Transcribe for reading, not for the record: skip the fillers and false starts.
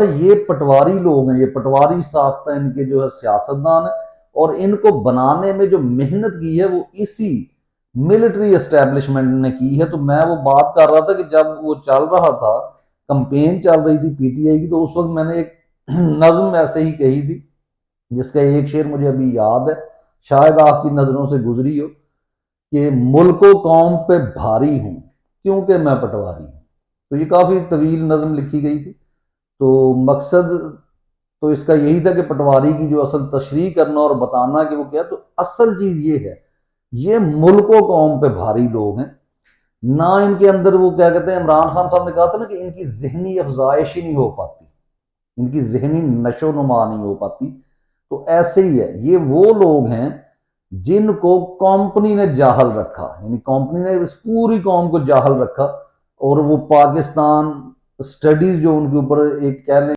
یہ پٹواری لوگ ہیں، یہ پٹواری ساختہ ان کے جو ہے سیاستدان ہیں، اور ان کو بنانے میں جو محنت کی ہے وہ اسی ملٹری اسٹیبلشمنٹ نے کی ہے۔ تو میں وہ بات کر رہا تھا کہ جب وہ چل رہا تھا، کمپین چل رہی تھی پی ٹی آئی کی، تو اس وقت میں نے ایک نظم ایسے ہی کہی تھی، جس کا ایک شعر مجھے ابھی یاد ہے، شاید آپ کی نظروں سے گزری ہو، کہ ملک و قوم پہ بھاری ہوں کیونکہ میں پٹواری ہوں۔ تو یہ کافی طویل نظم لکھی گئی تھی۔ تو مقصد تو اس کا یہی تھا کہ پٹواری کی جو اصل تشریح کرنا اور بتانا کہ وہ کیا، تو اصل چیز یہ ہے، یہ ملک و قوم پہ بھاری لوگ ہیں، نہ ان کے اندر وہ کیا کہتے ہیں، عمران خان صاحب نے کہا تھا نا کہ ان کی ذہنی افزائش ہی نہیں ہو پاتی، ان کی ذہنی نشو و نما نہیں ہو پاتی۔ تو ایسے ہی ہے، یہ وہ لوگ ہیں جن کو کمپنی نے جاہل رکھا، یعنی کمپنی نے اس پوری قوم کو جاہل رکھا، اور وہ پاکستان اسٹڈیز جو ان کے اوپر ایک کہہ لیں